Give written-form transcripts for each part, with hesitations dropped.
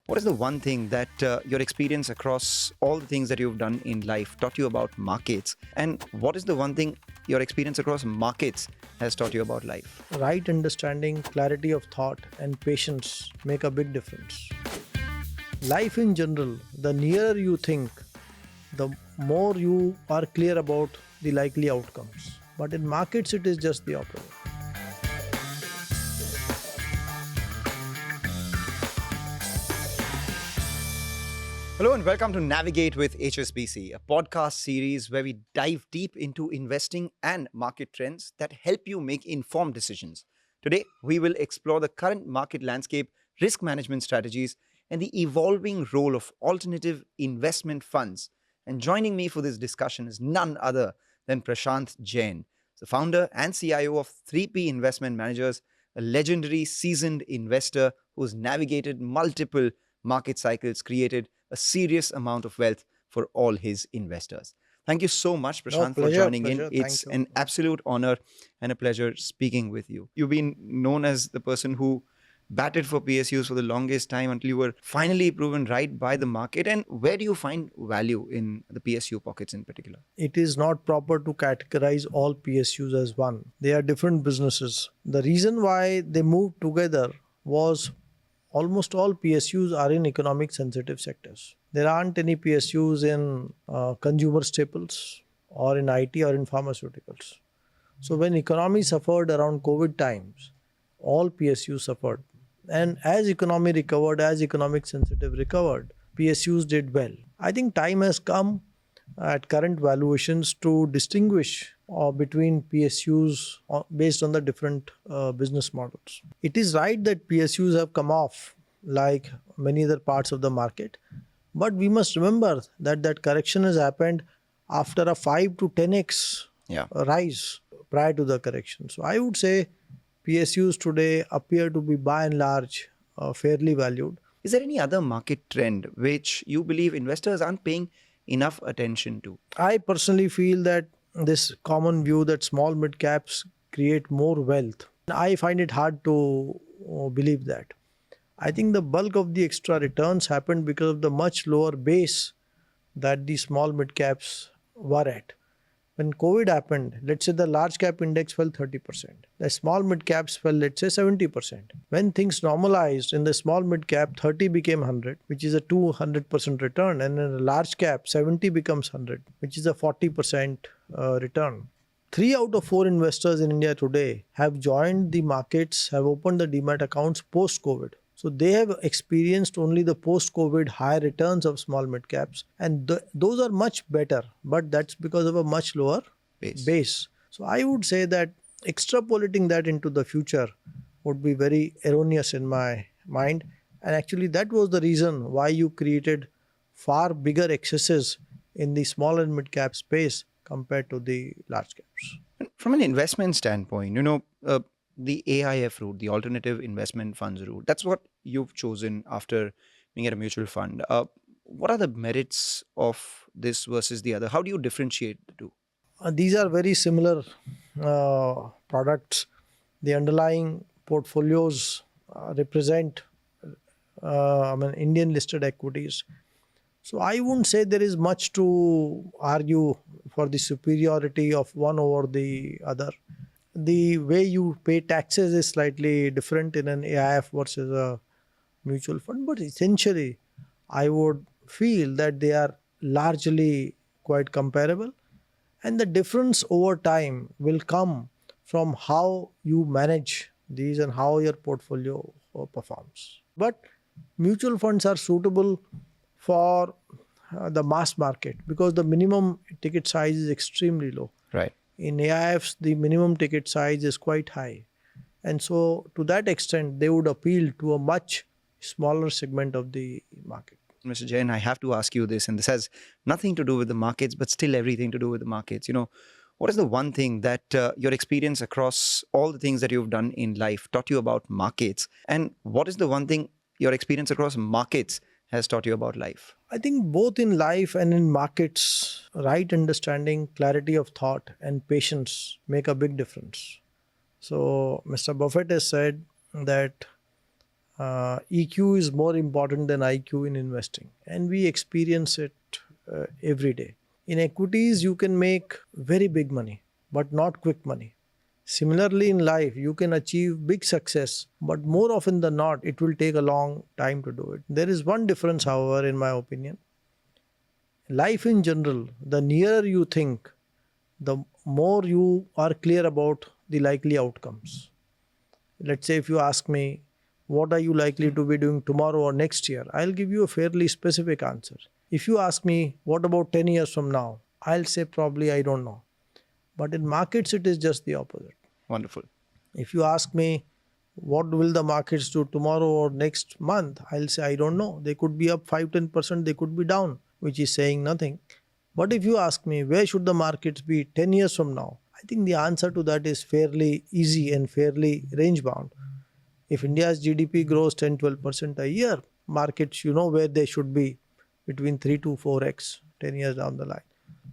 What is the one thing that your experience across all the things that you've done in life taught you about markets? And what is the one thing your experience across markets has taught you about life? Right understanding, clarity of thought, and patience make a big difference. Life in general, the nearer you think, the more you are clear about the likely outcomes. But in markets, it is just the opposite. Hello and welcome to Navigate with HSBC, a podcast series where we dive deep into investing and market trends that help you make informed decisions. Today, we will explore the current market landscape, risk management strategies, and the evolving role of alternative investment funds. And joining me for this discussion is none other than Prashant Jain, the founder and CIO of 3P Investment Managers, a legendary seasoned investor who's navigated multiple market cycles, created a serious amount of wealth for all his investors. Thank you so much, Prashant, for joining in. It's an absolute honor and a pleasure speaking with you. You've been known as the person who batted for PSUs for the longest time until you were finally proven right by the market. And where do you find value in the PSU pockets in particular? It is not proper to categorize all PSUs as one. They are different businesses. The reason why they moved together was almost all PSUs are in economic sensitive sectors. There aren't any PSUs in consumer staples or in IT or in pharmaceuticals. So when economy suffered around COVID times, all PSUs suffered. And as economy recovered, as economic sensitive recovered, PSUs did well. I think time has come at current valuations to distinguish between PSUs based on the different business models. It is right that PSUs have come off like many other parts of the market, but we must remember that that correction has happened after a 5 to 10x rise prior to the correction. So I would say PSUs today appear to be by and large fairly valued. Is there any other market trend which you believe investors aren't paying enough attention to? I personally feel that this common view that small mid caps create more wealth, I find it hard to believe that. I think the bulk of the extra returns happened because of the much lower base that the small mid caps were at. When COVID happened, let's say the large cap index fell 30%. The small mid caps fell, let's say 70%. When things normalized in the small mid cap, 30 became 100, which is a 200% return. And in a large cap, 70 becomes 100, which is a 40% return. 3 out of 4 investors in India today have joined the markets, have opened the demat accounts post-COVID. So they have experienced only the post-COVID high returns of small mid caps, and those are much better, but that's because of a much lower base. So I would say that extrapolating that into the future would be very erroneous in my mind. And actually that was the reason why you created far bigger excesses in the small and mid cap space compared to the large caps. From an investment standpoint, the AIF route, the alternative investment funds route, that's what you've chosen after being at a mutual fund. What are the merits of this versus the other? How do you differentiate the two? These are very similar products. The underlying portfolios represent Indian listed equities. So I wouldn't say there is much to argue for the superiority of one over the other. The way you pay taxes is slightly different in an AIF versus a mutual fund, but essentially I would feel that they are largely quite comparable, and the difference over time will come from how you manage these and how your portfolio performs. But mutual funds are suitable for the mass market because the minimum ticket size is extremely low. Right. In AIFs, the minimum ticket size is quite high. And so to that extent, they would appeal to a much smaller segment of the market. Mr. Jain, I have to ask you this, and this has nothing to do with the markets, but still everything to do with the markets. What is the one thing that your experience across all the things that you've done in life taught you about markets? And what is the one thing your experience across markets has taught you about life? I think both in life and in markets, right understanding, clarity of thought, and patience make a big difference. So Mr. Buffett has said that EQ is more important than IQ in investing, and we experience it every day. In equities, you can make very big money, but not quick money. Similarly, in life, you can achieve big success, but more often than not, it will take a long time to do it. There is one difference, however, in my opinion. Life in general, the nearer you think, the more you are clear about the likely outcomes. Let's say if you ask me, what are you likely to be doing tomorrow or next year? I'll give you a fairly specific answer. If you ask me, what about 10 years from now? I'll say probably I don't know. But in markets, it is just the opposite. Wonderful. If you ask me, what will the markets do tomorrow or next month? I'll say, I don't know. They could be up 5-10%, they could be down, which is saying nothing. But if you ask me, where should the markets be 10 years from now? I think the answer to that is fairly easy and fairly range bound. If India's GDP grows 10-12% a year, markets, you know where they should be, between 3 to 4x 10 years down the line.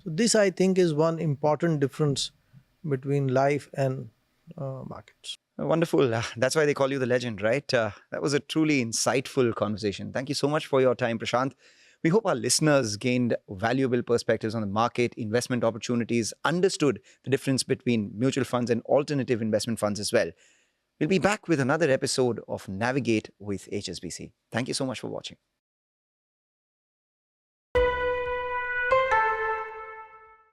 So this, I think, is one important difference between life and markets. Wonderful. That's why they call you the legend, right? That was a truly insightful conversation. Thank you so much for your time, Prashant. We hope our listeners gained valuable perspectives on the market, investment opportunities, understood the difference between mutual funds and alternative investment funds as well. We'll be back with another episode of Navigate with HSBC. Thank you so much for watching.